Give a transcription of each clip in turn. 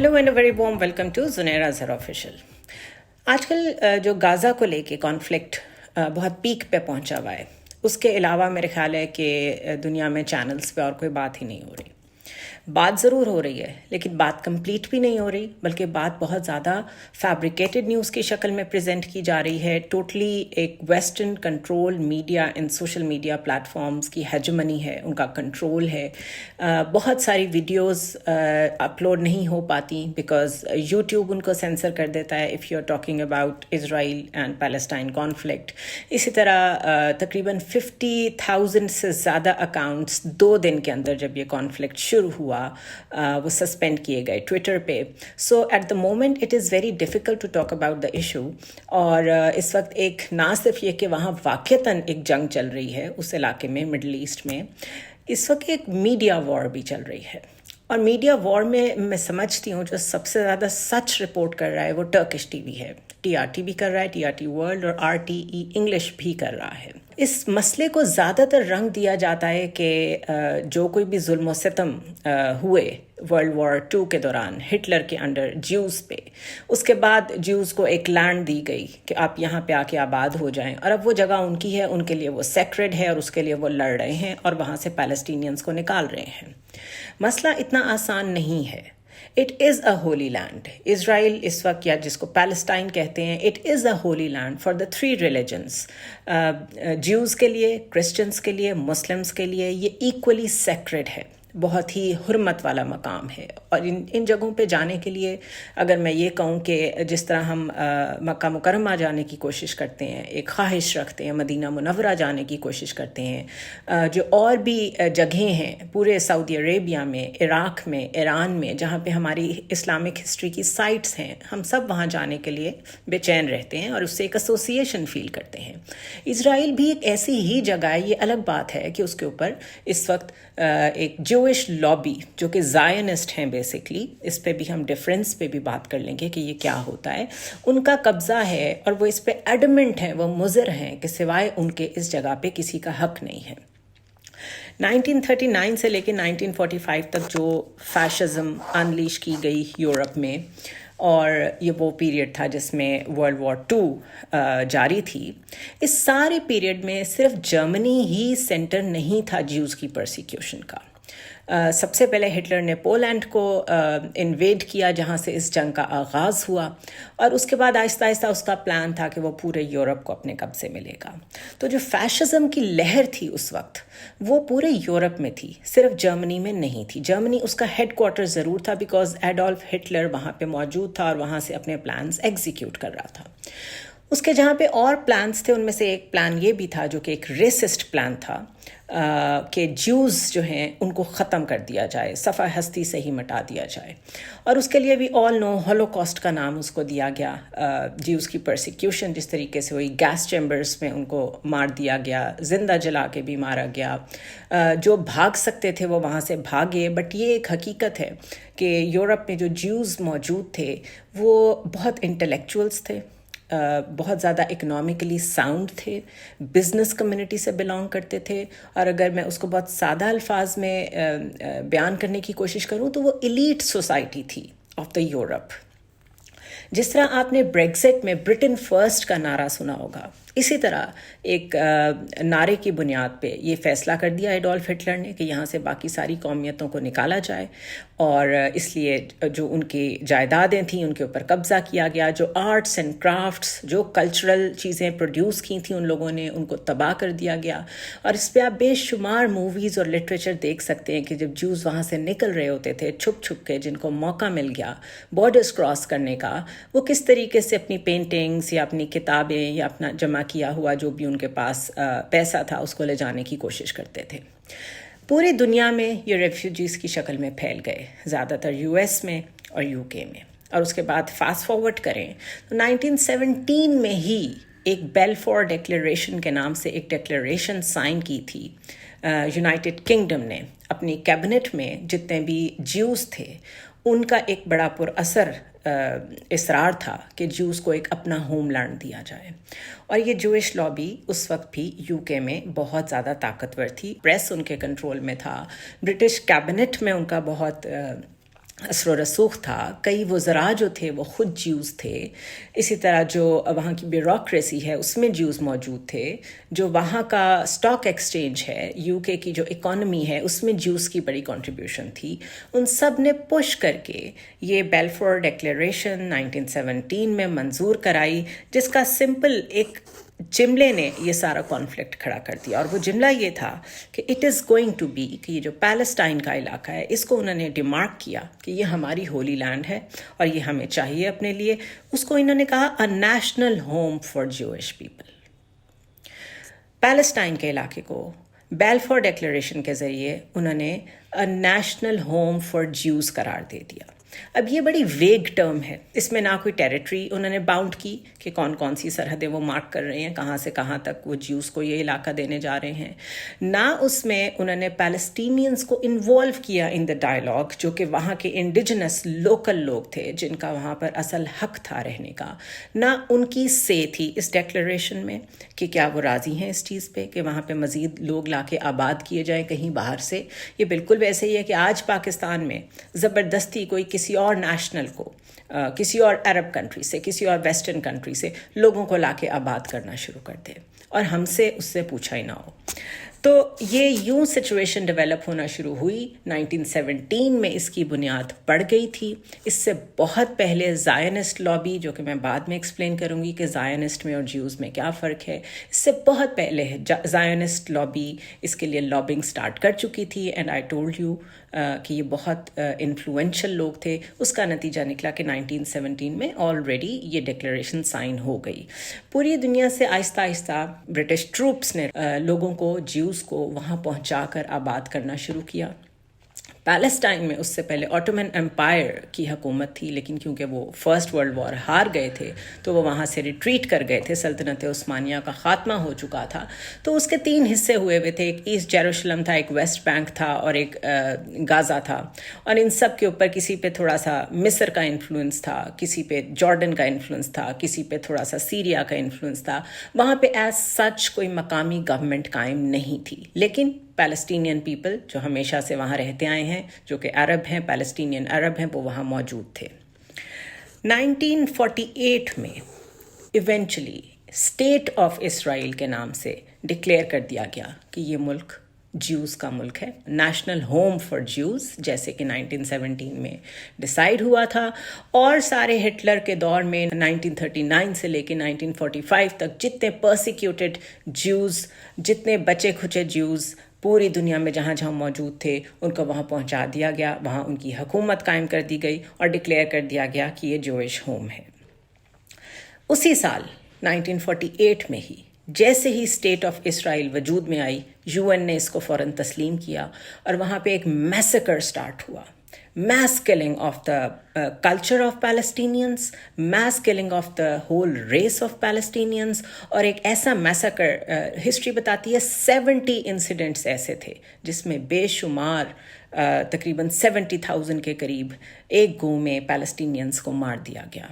Hello and very warm welcome to Zunaira Azhar official. आजकल जो Gaza को लेके कॉन्फ्लिक्ट बहुत पीक पे पहुंचा हुआ है, उसके अलावा मेरे ख्याल है कि दुनिया में चैनल्स पे और कोई बात ही नहीं हो रही। बात ज़रूर हो रही है, लेकिन बात कंप्लीट भी नहीं हो रही, बल्कि बात बहुत ज़्यादा फैब्रिकेटेड न्यूज़ की शक्ल में प्रेजेंट की जा रही है। टोटली एक western control media and social media platforms की हेजमनी है, उनका कंट्रोल है। बहुत सारी वीडियोस अपलोड नहीं हो पाती बिकॉज यूट्यूब उनको सेंसर कर देता है if you are talking about Israel and Palestine conflict. इसी तरह तकरीबन 50,000 से ज़्यादा अकाउंट्स 2 दिन के अंदर जब ये कॉन्फ्लिक्ट शुरू हुआ वो सस्पेंड किए गए ट्विटर पे। So at the moment it is very difficult to talk about the issue. और इस वक्त एक ना सिर्फ ये कि वहाँ वाक़तन एक जंग चल रही है उस इलाके में, मिडल ईस्ट में, इस वक्त एक मीडिया वॉर भी चल रही है। और मीडिया वॉर में मैं समझती हूँ जो सबसे ज़्यादा सच रिपोर्ट कर रहा है वो टर्किश टीवी है। टीआरटी भी कर रहा है, टीआरटी वर्ल्ड, और आरटीई इंग्लिश भी कर रहा है। इस मसले को ज़्यादातर रंग दिया जाता है कि जो कोई भी जुल्म व सितम हुए वर्ल्ड वॉर 2 के दौरान हिटलर के अंडर ज्यूज़ पे, उसके बाद ज्यूज़ को एक लैंड दी गई कि आप यहाँ पे आके आबाद हो जाएं, और अब वो जगह उनकी है, उनके लिए वो सेक्रेड है और उसके लिए वो लड़ रहे हैं और वहाँ से पैलेस्टीनियंस को निकाल रहे हैं। मसला इतना आसान नहीं है। It is a Holi land. Israel इस वक्त, या जिसको पैलेस्टाइन कहते हैं, it is a Holi land for the 3 religions. Jews के लिए, क्रिश्चियंस के लिए, मुस्लिम्स के लिए ये इक्वली सेक्रेड है, बहुत ही हुर्मत वाला मकाम है। और इन जगहों पे जाने के लिए अगर मैं ये कहूँ कि जिस तरह हम मक्का मुकरमा जाने की कोशिश करते हैं, एक ख्वाहिश रखते हैं, मदीना मुनव्वरा जाने की कोशिश करते हैं, जो और भी जगहें हैं पूरे सऊदी अरेबिया में, इराक़ में, ईरान में, जहाँ पे हमारी इस्लामिक हिस्ट्री की साइट्स हैं, हम सब वहाँ जाने के लिए बेचैन रहते हैं और उससे एक एसोसिएशन फ़ील करते हैं। इज़राइल भी एक ऐसी ही जगह है। ये अलग बात है कि उसके ऊपर इस वक्त एक जूइश लॉबी, जो कि ज़ायनिस्ट हैं बेसिकली, इस पे भी हम डिफरेंस पे भी बात कर लेंगे कि ये क्या होता है, उनका कब्ज़ा है और वो इस पे एडमेंट हैं, वो मुज़र हैं कि सिवाय उनके इस जगह पे किसी का हक नहीं है। 1939 से लेकर 1945 तक जो फैशिज़म अनलीश की गई यूरोप में, और ये वो पीरियड था जिसमें वर्ल्ड वॉर 2 जारी थी, इस सारे पीरियड में सिर्फ जर्मनी ही सेंटर नहीं था ज्यूज़ की परसिक्यूशन का। सबसे पहले हिटलर ने पोलैंड को इन्वेड किया, जहाँ से इस जंग का आगाज़ हुआ, और उसके बाद आहिस्ता आहिस्ता उसका प्लान था कि वो पूरे यूरोप को अपने कब्ज़े में लेगा। तो जो फैशिज़म की लहर थी उस वक्त, वो पूरे यूरोप में थी, सिर्फ जर्मनी में नहीं थी। जर्मनी उसका हेड क्वार्टर ज़रूर था बिकॉज एडोल्फ हिटलर वहाँ पे मौजूद था और वहाँ से अपने प्लान्स एग्जीक्यूट कर रहा था। उसके जहाँ पे और प्लान्स थे, उनमें से एक प्लान ये भी था जो कि एक रेसिस्ट प्लान था कि ज्यूज़ जो हैं उनको ख़त्म कर दिया जाए, सफ़ा हस्ती से ही मिटा दिया जाए। और उसके लिए भी ऑल नो हॉलोकॉस्ट का नाम उसको दिया गया। ज्यूज़ की परसिक्यूशन जिस तरीके से हुई, गैस चैम्बर्स में उनको मार दिया गया, ज़िंदा जला के भी मारा गया। जो भाग सकते थे वो वहाँ से भागे। बट ये एक हकीकत है कि यूरोप में जो ज्यूज़ मौजूद थे वो बहुत इंटेलेक्चुअल्स थे, बहुत ज़्यादा इकोनॉमिकली साउंड थे, बिज़नेस कम्युनिटी से बिलोंग करते थे, और अगर मैं उसको बहुत सादा अल्फाज में बयान करने की कोशिश करूँ तो वो एलीट सोसाइटी थी ऑफ द यूरोप। जिस तरह आपने ब्रेक्सिट में ब्रिटेन फर्स्ट का नारा सुना होगा, इसी तरह एक नारे की बुनियाद पे ये फ़ैसला कर दिया एडोल्फ हिटलर ने कि यहाँ से बाकी सारी कौमियतों को निकाला जाए, और इसलिए जो उनकी जायदादें थीं उनके ऊपर कब्ज़ा किया गया। जो आर्ट्स एंड क्राफ्ट्स, जो कल्चरल चीज़ें प्रोड्यूस की थी उन लोगों ने, उनको तबाह कर दिया गया। और इस पर आप बेशुमार मूवीज़ और लिटरेचर देख सकते हैं कि जब ज्यूज़ वहाँ से निकल रहे होते थे छुप छुप के, जिनको मौका मिल गया बॉर्डर्स क्रॉस करने का, वो किस तरीके से अपनी पेंटिंग्स या अपनी किताबें या अपना जमा किया हुआ जो भी उनके पास पैसा था उसको ले जाने की कोशिश करते थे। पूरी दुनिया में ये रेफ्यूजीज़ की शक्ल में फैल गए, ज़्यादातर यूएस में और यूके में। और उसके बाद फास्ट फॉरवर्ड करें तो 1917 में ही एक बेलफोर डिक्लेरेशन के नाम से एक डिक्लेरेशन साइन की थी यूनाइटेड किंगडम ने अपनी कैबिनेट में। जितने भी ज्यूज़ थे उनका एक बड़ा पुरअसर इसरार था कि ज्यूज़ को एक अपना होमलैंड दिया जाए। और ये जूइश लॉबी उस वक्त भी यूके में बहुत ज़्यादा ताकतवर थी, प्रेस उनके कंट्रोल में था, ब्रिटिश कैबिनेट में उनका बहुत اثر و رسوخ تھا. کئی وزراء جو تھے وہ خود جیوز تھے. اسی طرح جو وہاں کی بیوروکریسی ہے اس میں جیوز موجود تھے. جو وہاں کا اسٹاک ایکسچینج ہے, یو کے کی جو اکانومی ہے, اس میں جیوز کی بڑی کنٹریبیوشن تھی. ان سب نے پش کر کے یہ بیلفور ڈیکلیریشن 1917 میں منظور کرائی, جس کا سمپل ایک جملے نے یہ سارا کانفلکٹ کھڑا کر دیا. اور وہ جملہ یہ تھا کہ it is going to be, کہ یہ جو پیلسٹائن کا علاقہ ہے اس کو انہوں نے ڈیمارک کیا کہ یہ ہماری ہولی لینڈ ہے اور یہ ہمیں چاہیے اپنے لیے. اس کو انہوں نے کہا a national home for Jewish people. Palestine کے علاقے کو بیلفور ڈیکلیریشن کے ذریعے انہوں نے a national home for Jews قرار دے دیا. اب یہ بڑی ویگ ٹرم ہے, اس میں نہ کوئی ٹیریٹری انہوں نے باؤنڈ کی کہ کون کون سی سرحدیں وہ مارک کر رہے ہیں, کہاں سے کہاں تک وہ جیوز کو یہ علاقہ دینے جا رہے ہیں. نہ اس میں انہوں نے پیلسٹینینز کو انوالو کیا ان دا ڈائلاگ, جو کہ وہاں کے انڈیجنس لوکل لوگ تھے جن کا وہاں پر اصل حق تھا رہنے کا. نہ ان کی سے تھی اس ڈیکلیریشن میں کہ کیا وہ راضی ہیں اس چیز پہ کہ وہاں پہ مزید لوگ لا کے آباد کیے جائیں کہیں باہر سے. یہ بالکل ویسے ہی ہے کہ آج پاکستان میں زبردستی کوئی کسی اور نیشنل کو, کسی اور عرب کنٹری سے, کسی اور ویسٹرن کنٹری سے لوگوں کو لا کے آباد کرنا شروع کر دے اور ہم سے اس سے پوچھا ہی نہ ہو. تو یہ یوں سچویشن ڈیولپ ہونا شروع ہوئی. 1917 میں اس کی بنیاد پڑ گئی تھی. اس سے بہت پہلے زائنسٹ لابی, جو کہ میں بعد میں ایکسپلین کروں گی کہ زائنسٹ میں اور جیوز میں کیا فرق ہے, اس سے بہت پہلے زائنسٹ لابی اس کے لیے لابنگ سٹارٹ کر چکی تھی. اینڈ آئی ٹولڈ یو کہ یہ بہت انفلوئنشل لوگ تھے. اس کا نتیجہ نکلا کہ 1917 میں آلریڈی یہ ڈکلیریشن سائن ہو گئی. پوری دنیا سے آہستہ آہستہ برٹش ٹروپس نے لوگوں کو, جیوز کو وہاں پہنچا کر آباد کرنا شروع کیا. پیلسٹائن میں اس سے پہلے آٹومن امپائر کی حکومت تھی, لیکن کیونکہ وہ فرسٹ ورلڈ وار ہار گئے تھے تو وہ وہاں سے ریٹریٹ کر گئے تھے. سلطنت عثمانیہ کا خاتمہ ہو چکا تھا. تو اس کے 3 حصے ہوئے تھے, ایک ایسٹ جیروشلم تھا, ایک ویسٹ بینک تھا اور ایک غازہ تھا. اور ان سب کے اوپر کسی پہ تھوڑا سا مصر کا انفلوئنس تھا, کسی پہ جارڈن کا انفلوئنس تھا, کسی پہ تھوڑا سا سیریا کا انفلوئنس تھا. وہاں پہ ایز سچ کوئی مقامی گورنمنٹ قائم نہیں تھی, لیکن پیلسٹینین پیپل جو ہمیشہ سے وہاں رہتے آئے ہیں, جو کہ عرب ہیں, پیلسٹینین عرب ہیں, وہ وہاں موجود تھے. 1948 میں ایونچولی اسٹیٹ آف اسرائیل کے نام سے ڈکلیئر کر دیا گیا کہ یہ ملک جیوز کا ملک ہے, نیشنل ہوم فار جیوز, جیسے کہ 1917 میں ڈیسائیڈ ہوا تھا. اور سارے ہٹلر کے دور میں 1939 سے لے کے 1945 تک جتنے پرسیکیوٹڈ جیوز, جتنے بچے کھچے جیوز پوری دنیا میں جہاں جہاں موجود تھے, ان کو وہاں پہنچا دیا گیا. وہاں ان کی حکومت قائم کر دی گئی اور ڈکلیئر کر دیا گیا کہ یہ جوئش ہوم ہے. اسی سال 1948 میں ہی جیسے ہی اسٹیٹ آف اسرائیل وجود میں آئی, یو این نے اس کو فوراً تسلیم کیا اور وہاں پہ ایک میسیکر سٹارٹ ہوا. mass killing of the culture of Palestinians, mass killing of the whole race of Palestinians. اور ایک ایسا میسیکر, ہسٹری بتاتی ہے 70 انسیڈنٹس ایسے تھے جس میں بے شمار تقریباً 70,000 کے قریب ایک گو میں پیلسٹینینز کو مار دیا گیا.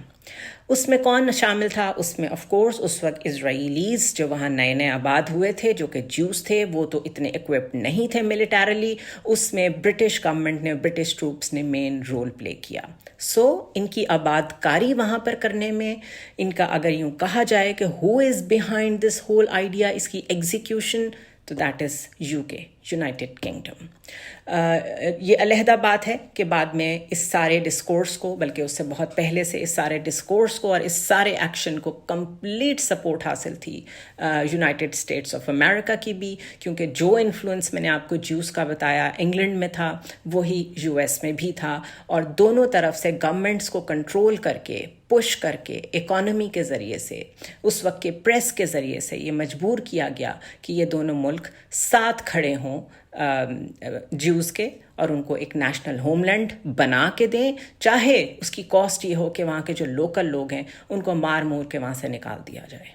اس میں کون شامل تھا؟ اس میں آف کورس اس وقت اسرائیلیز جو وہاں نئے نئے آباد ہوئے تھے, جو کہ جیوز تھے, وہ تو اتنے ایکوپڈ نہیں تھے ملیٹریلی. اس میں برٹش گورنمنٹ نے, برٹش ٹروپس نے مین رول پلے کیا. سو ان کی آباد کاری وہاں پر کرنے میں, ان کا اگر یوں کہا جائے کہ who is behind this whole idea, اس کی ایگزیکیوشن, تو that is U K, United Kingdom. یہ علیحدہ بات ہے کہ بعد میں اس سارے ڈسکورس کو, بلکہ اس سے بہت پہلے سے اس سارے ڈسکورس کو اور اس سارے ایکشن کو کمپلیٹ سپورٹ حاصل تھی یونائٹڈ اسٹیٹس آف امریکہ کی بھی, کیونکہ جو انفلوئنس میں نے آپ کو جیوز کا بتایا انگلینڈ میں تھا, وہی یو ایس میں بھی تھا. اور دونوں طرف سے گورنمنٹس کو کنٹرول کر کے, پش کر کے, اکانومی کے ذریعے سے, اس وقت کے پریس کے ذریعے سے یہ مجبور کیا گیا کہ یہ دونوں ملک ساتھ کھڑے ہوں جیوز کے, اور ان کو ایک نیشنل ہوم لینڈ بنا کے دیں, چاہے اس کی کاسٹ یہ ہو کہ وہاں کے جو لوکل لوگ ہیں ان کو مار مور کے وہاں سے نکال دیا جائے.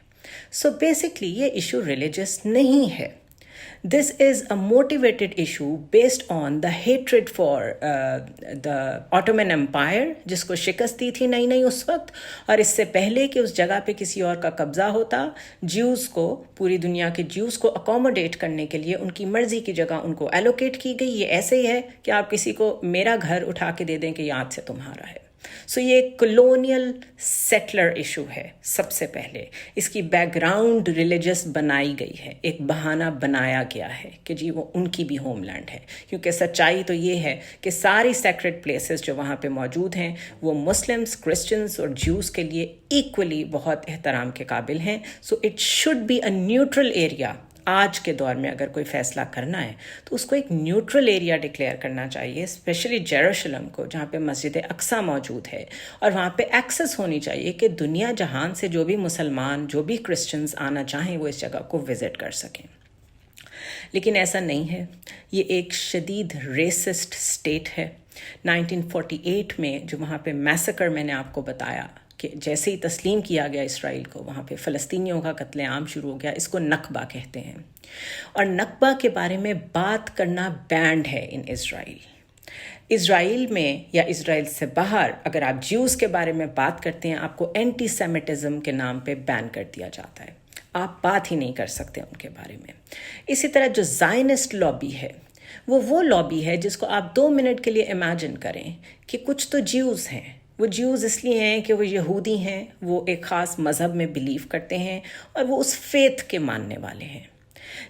سو بیسکلی یہ ایشو ریلیجس نہیں ہے. This is a motivated issue based on the hatred for the Ottoman Empire, जिसको शिकस्त दी थी नई नई उस वक्त, और इससे पहले कि उस जगह पे किसी और का कब्जा होता, ज्यूज़ को, पूरी दुनिया के ज्यूज़ को अकोमोडेट करने के लिए उनकी मर्जी की जगह उनको एलोकेट की गई। ये ऐसे ही है कि आप किसी को मेरा घर उठा के दे दें कि याद से तुम्हारा है। सो ये कॉलोनियल सेटलर इशू है। सबसे पहले इसकी बैकग्राउंड रिलीजियस बनाई गई है, एक बहाना बनाया गया है कि जी वो उनकी भी होमलैंड है, क्योंकि सच्चाई तो ये है कि सारी सेक्रेड प्लेसेस जो वहाँ पे मौजूद हैं वो मुस्लिम्स, क्रिश्चियंस और ज्यूज़ के लिए इक्वली बहुत एहतराम के काबिल हैं। So it should be a neutral area. आज के दौर में अगर कोई फैसला करना है तो उसको एक न्यूट्रल एरिया डिक्लेयर करना चाहिए, स्पेशली जेरूशलम को, जहाँ पे मस्जिद अक्सा मौजूद है, और वहाँ पे एक्सेस होनी चाहिए कि दुनिया जहान से जो भी मुसलमान, जो भी क्रिश्चियंस आना चाहें वो इस जगह को विज़िट कर सकें। लेकिन ऐसा नहीं है। ये एक शदीद रेसिस्ट स्टेट है। 1948 में जो वहाँ पे मैसेकर मैंने आपको बताया कि जैसे ही तस्लीम किया गया इसराइल को, वहाँ पे फ़लस्तीनियों का कत्लेआम शुरू हो गया। इसको नकबा कहते हैं, और नकबा के बारे में बात करना बैंड है इन इसराइल। इसराइल में या इसराइल से बाहर अगर आप ज्यूज़ के बारे में बात करते हैं, आपको एंटी सेमिटिज़म के नाम पे बैन कर दिया जाता है। आप बात ही नहीं कर सकते उनके बारे में। इसी तरह जो ज़ायनिस्ट लॉबी है, वो लॉबी है जिसको आप 2 मिनट के लिए इमेजिन करें कि कुछ तो ज्यूज़ हैं। वो ज्यूज़ इसलिए हैं कि वो यहूदी हैं, वो एक ख़ास मज़हब में बिलीव करते हैं और वो उस फेथ के मानने वाले हैं।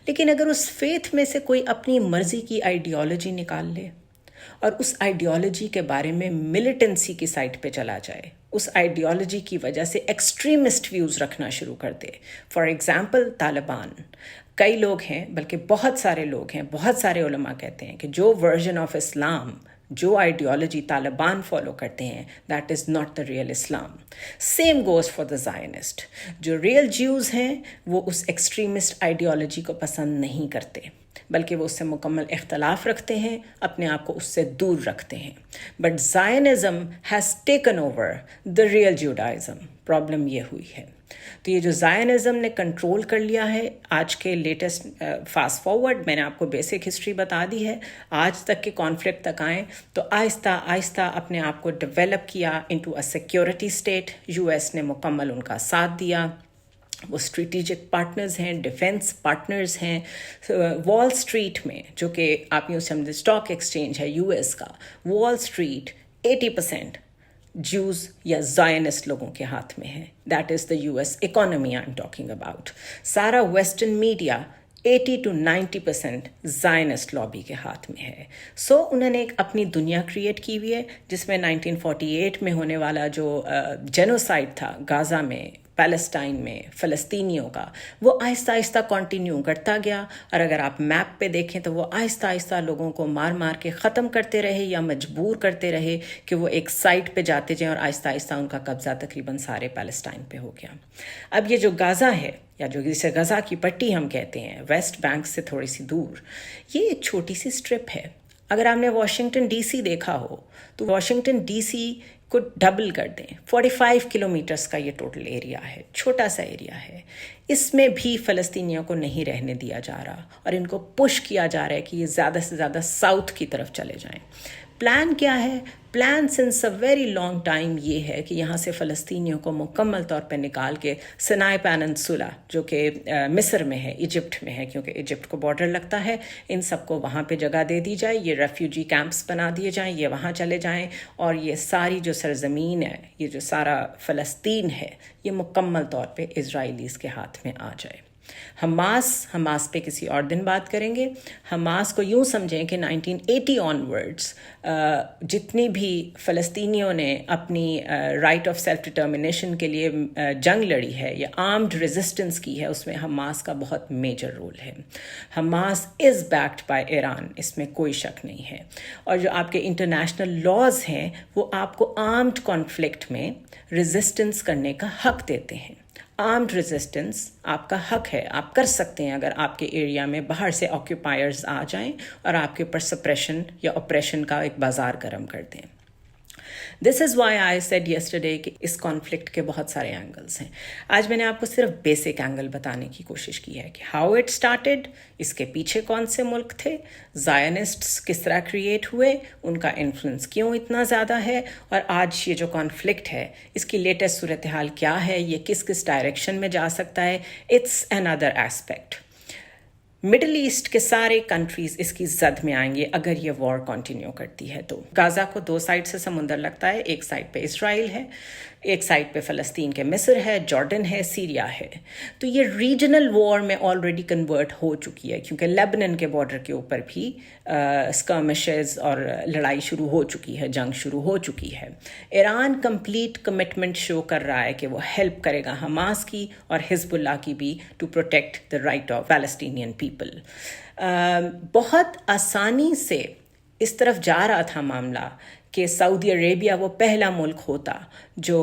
लेकिन अगर उस फेथ में से कोई अपनी मर्ज़ी की आइडियोलॉजी निकाल ले और उस आइडियोलॉजी के बारे में मिलिटेंसी की साइड पे चला जाए, उस आइडियोलॉजी की वजह से एक्सट्रीमिस्ट व्यूज़ रखना शुरू कर दे, फॉर एग्ज़ाम्पल तालिबान, कई लोग हैं, बल्कि बहुत सारे लोग हैं, बहुत सारे उलमा कहते हैं कि जो वर्जन ऑफ इस्लाम, जो आइडियोलॉजी तालिबान फॉलो करते हैं, that is not the real Islam. Same goes for the Zionist. जो रियल ज्यूज़ हैं वो उस एक्सट्रीमिस्ट आइडियोलॉजी को पसंद नहीं करते, बल्कि वो उससे मुकम्मल इख्तलाफ रखते हैं, अपने आप को उससे दूर रखते हैं। But Zionism has taken over the real Judaism. Problem ये हुई है। तो ये जो ज़ायनिज़म ने कंट्रोल कर लिया है, आज के लेटेस्ट फास्ट फॉरवर्ड मैंने आपको बेसिक हिस्ट्री बता दी है, आज तक के कॉन्फ्लिक्ट तक आए तो आहिस्ता आहिस्ता अपने आप को डेवलप किया into a security state. US ने मुकम्मल उनका साथ दिया, वो स्ट्रेटेजिक पार्टनर्स हैं, डिफेंस पार्टनर्स हैं। वॉल स्ट्रीट में, जो कि आप यूँ समझे स्टॉक एक्सचेंज है यूएस का, वॉल स्ट्रीट 80% ज्यूज़ या ज़ायनिस्ट लोगों के हाथ में है। That is the US economy I am talking about. सारा western media 80 to 90% Zionist lobby के हाथ में है। सो उन्होंने एक अपनी दुनिया क्रिएट की हुई है, जिसमें 1948 में होने वाला जो जेनोसाइड था गाज़ा में, पैलेस्टाइन में, फ़लस्तीनियों का, वो आहिस्ता आहिस्ता कंटिन्यू करता गया। और अगर आप मैप पे देखें तो वो आहिस्ता आहिस्ता लोगों को मार मार के ख़त्म करते रहे या मजबूर करते रहे कि वो एक साइड पे जाते जाएं, और आहिस्ता आहिस्ता उनका कब्ज़ा तकरीबन सारे पैलेस्टाइन पे हो गया। अब ये जो गाज़ा है, या जो जिसे गज़ा की पट्टी हम कहते हैं, वेस्ट बैंक से थोड़ी सी दूर, ये एक छोटी सी स्ट्रिप है। अगर आपने वाशिंगटन डीसी देखा हो तो वाशिंगटन डीसी को डबल कर दें, 45 किलोमीटर्स का ये टोटल एरिया है, छोटा सा एरिया है। इसमें भी फ़लस्तीनियों को नहीं रहने दिया जा रहा और इनको पुश किया जा रहा है कि ये ज़्यादा से ज़्यादा साउथ की तरफ चले जाएं। प्लान क्या है? Plan since a very long time ये है कि यहाँ से फ़लस्तीनियों को मुकम्मल तौर पे निकाल के सिनाई पेनिनसुला, जो कि मिस्र में है, इजिप्ट में है, क्योंकि इजिप्ट को बॉर्डर लगता है, इन सबको वहाँ पे जगह दे दी जाए, ये रेफ्यूजी कैंप्स बना दिए जाएं, ये वहाँ चले जाएं, और ये सारी जो सरज़मीन है, ये जो सारा फ़लस्तीन है, ये मुकम्मल तौर पे इजराइलीज़ के हाथ में आ जाए। हमास पे किसी और दिन बात करेंगे। हमास को यूँ समझें कि 1980 ऑनवर्ड्स जितनी भी फ़लस्तीनियों ने अपनी राइट ऑफ सेल्फ डिटर्मिनेशन के लिए जंग लड़ी है या आर्म्ड रेजिस्टेंस की है, उसमें हमास का बहुत मेजर रोल है। Hamas is backed by Iran, इसमें कोई शक नहीं है। और जो आपके इंटरनेशनल लॉज हैं वो आपको आर्म्ड कॉन्फ्लिक्ट में रेजिस्टेंस करने का हक देते हैं। आर्म्ड रेजिस्टेंस आपका हक है, आप कर सकते हैं अगर आपके एरिया में बाहर से ऑक्यूपायर्स आ जाएं और आपके ऊपर सप्रेशन या ऑपरेशन का एक बाजार गर्म कर दें। This is why I said yesterday कि इस कॉन्फ्लिक्ट के बहुत सारे एंगल्स हैं. आज मैंने आपको सिर्फ बेसिक एंगल बताने की कोशिश की है कि हाउ इट स्टार्टेड, इसके पीछे कौन से मुल्क थे, ज़ायनिस्ट्स किस तरह क्रिएट हुए, उनका इन्फ्लुएंस क्यों इतना ज़्यादा है, और आज ये जो कॉन्फ्लिक्ट है इसकी लेटेस्ट सूरत हाल क्या है, ये किस किस डायरेक्शन में जा सकता है. It's another aspect. Middle east के सारे कंट्रीज इसकी जद में आएंगे अगर ये वॉर कंटिन्यू करती है तो. गाज़ा को दो साइड से समुंदर लगता है, एक साइड पे इसराइल है, एक साइड पे फ़लस्तीन के मिस्र है, जॉर्डन है, सीरिया है. तो ये रीजनल वॉर में ऑलरेडी कन्वर्ट हो चुकी है क्योंकि लेबनान के बॉर्डर के ऊपर भी स्कर्मिशेस और लड़ाई शुरू हो चुकी है, जंग शुरू हो चुकी है. ईरान कंप्लीट कमिटमेंट शो कर रहा है कि वो हेल्प करेगा हमास की और हिजबुल्लाह की भी to protect the right of Palestinian people. बहुत आसानी से इस तरफ जा रहा था मामला कि सऊदी अरेबिया वो पहला मुल्क होता जो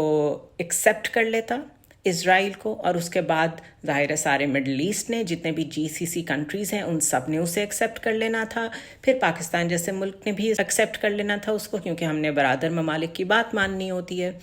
एक्सेप्ट कर लेता इज़राइल को, और उसके बाद ज़ाहिर है सारे मिडल ईस्ट ने, जितने भी जीसीसी कंट्रीज़ हैं उन सब ने उसे एक्सेप्ट कर लेना था. फिर पाकिस्तान जैसे मुल्क ने भी एक्सेप्ट कर लेना था उसको, क्योंकि हमने बरादर ममालिक की बात माननी होती है.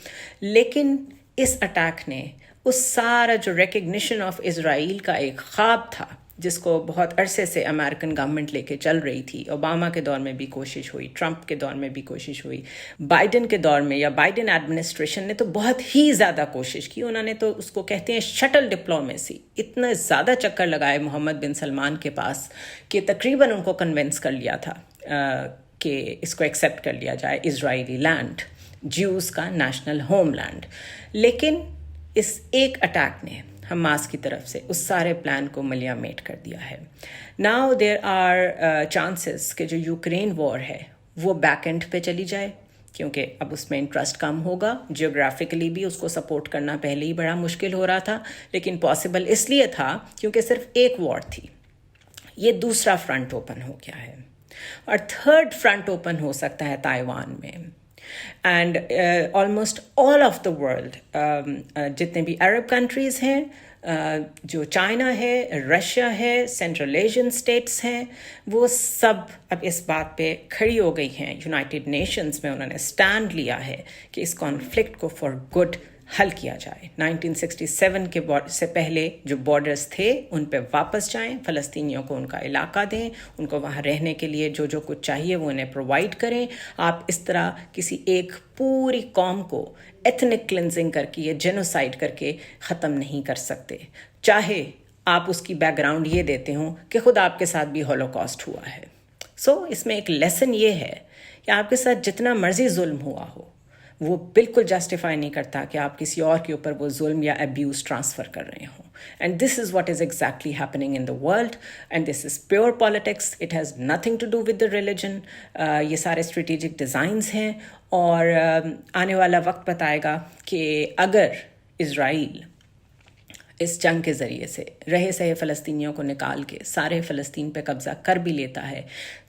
लेकिन इस अटैक ने उस सारा जो रिकग्निशन ऑफ इज़राइल का एक ख्वाब था जिसको बहुत अरसे से अमेरिकन गवर्नमेंट लेके चल रही थी, ओबामा के दौर में भी कोशिश हुई, ट्रंप के दौर में भी कोशिश हुई, बाइडन के दौर में या बाइडन एडमिनिस्ट्रेशन ने तो बहुत ही ज़्यादा कोशिश की. उन्होंने तो उसको कहते हैं शटल डिप्लोमेसी, इतना ज़्यादा चक्कर लगाए मोहम्मद बिन सलमान के पास कि तकरीबन उनको कन्विंस कर लिया था कि इसको एक्सेप्ट कर लिया जाए, इजरायली लैंड, ज्यूज़ का नेशनल होमलैंड. लेकिन इस एक अटैक ने हमास की तरफ से उस सारे प्लान को मलियामेट कर दिया है. नाउ देयर आर चांसेस कि जो यूक्रेन वॉर है वो बैक एंड पे चली जाए, क्योंकि अब उसमें इंटरेस्ट कम होगा. जियोग्राफिकली भी उसको सपोर्ट करना पहले ही बड़ा मुश्किल हो रहा था, लेकिन पॉसिबल इसलिए था क्योंकि सिर्फ एक वॉर थी. ये दूसरा फ्रंट ओपन हो गया है, और थर्ड फ्रंट ओपन हो सकता है ताइवान में. And almost all of the world, जितने भी अरब कंट्रीज़ हैं, जो चाइना है, रशिया है, सेंट्रल एशियन स्टेट्स हैं, वो सब अब इस बात पे खड़ी हो गई हैं. यूनाइटेड नेशंस में उन्होंने स्टैंड लिया है कि इस कॉन्फ्लिक्ट को फॉर गुड हल किया जाए. 1967 के से पहले जो बॉर्डर्स थे उन पे वापस जाएं, फ़लस्तीनियों को उनका इलाका दें, उनको वहाँ रहने के लिए जो जो कुछ चाहिए वो उन्हें प्रोवाइड करें. आप इस तरह किसी एक पूरी कौम को एथनिक क्लिनजिंग करके या जेनोसाइड करके ख़त्म नहीं कर सकते, चाहे आप उसकी बैकग्राउंड ये देते हो कि खुद आपके साथ भी हॉलोकॉस्ट हुआ है. सो इसमें एक लेसन ये है कि आपके साथ जितना मर्जी जुल्म हुआ हो वो बिल्कुल जस्टिफाई नहीं करता कि आप किसी और के ऊपर वो जुल्म या अब्यूज़ ट्रांसफ़र कर रहे हो. And this is what is exactly happening in the world, and this is pure politics. It has nothing to do with the religion. ये सारे स्ट्रेटेजिक डिज़ाइंस हैं, और आने वाला वक्त बताएगा कि अगर इज़राइल इस जंग के ज़रिए से रहे सहे फ़लस्तीनियों को निकाल के सारे फ़लस्तीन पे कब्ज़ा कर भी लेता है,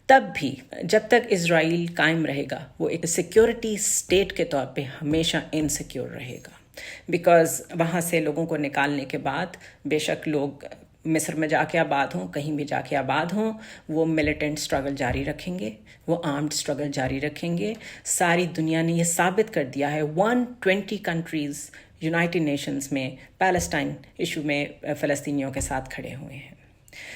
तब भी जब तक इज़राइल कायम रहेगा वो एक सिक्योरिटी स्टेट के तौर पे हमेशा इनसिक्योर रहेगा. बिकॉज़ वहाँ से लोगों को निकालने के बाद बेशक लोग मिस्र में जाके आबाद हों, कहीं भी जाके आबाद हों, वो मिलिटेंट स्ट्रगल जारी रखेंगे, वो आर्म्ड स्ट्रगल जारी रखेंगे. सारी दुनिया ने ये साबित कर दिया है. 120 कंट्रीज़ यूनाइटेड नेशंस में पैलेस्टाइन इशू में फ़लस्तीनियों के साथ खड़े हुए हैं.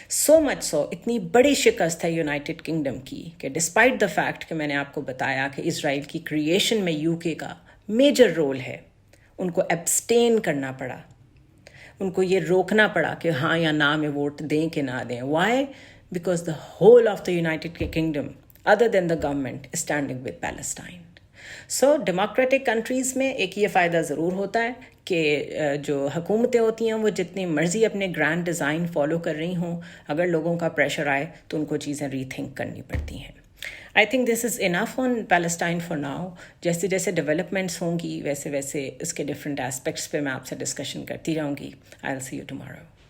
सो मच सो, इतनी बड़ी शिकस्त है यूनाइटेड किंगडम की कि डिस्पाइट द फैक्ट कि मैंने आपको बताया कि इज़राइल की क्रिएशन में यूके का मेजर रोल है, उनको एब्सटेन करना पड़ा, उनको ये रोकना पड़ा कि हाँ या ना में वोट दें कि ना दें. Why? Because the whole of the United Kingdom other than the government standing with Palestine. So democratic countries में एक ये फ़ायदा ज़रूर होता है कि जो हुकूमतें होती हैं वो जितनी मर्ज़ी अपने ग्रैंड डिज़ाइन फॉलो कर रही हों, अगर लोगों का प्रेशर आए तो उनको चीज़ें रीथिंक करनी पड़ती हैं. I think this is enough on Palestine for now. जैसे जैसे डेवलपमेंट्स होंगी वैसे वैसे इसके डिफरेंट एस्पेक्ट्स पे मैं आपसे डिस्कशन करती रहूँगी. I will see you tomorrow.